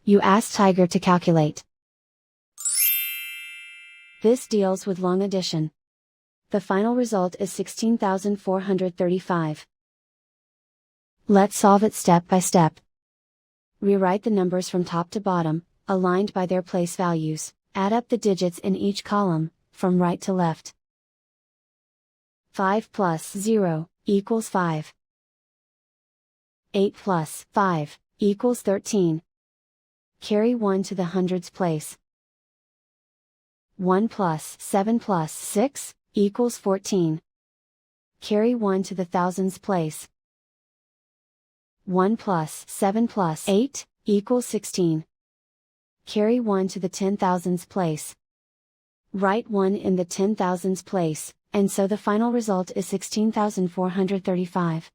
You ask Tiger to calculate. This deals with long addition. The final result is 16,435. Let's solve it step by step. Rewrite the numbers from top to bottom, aligned by their place values. Add up the digits in each column, from right to left. 5 plus 0 equals 5. 8 plus 5 equals 13. Carry 1 to the hundreds place. 1 plus 7 plus 6 equals 14. Carry 1 to the thousands place. 1 plus 7 plus 8 equals 16. Carry 1 to the 10,000s place. Write 1 in the 10,000s place, and so the final result is 16,435.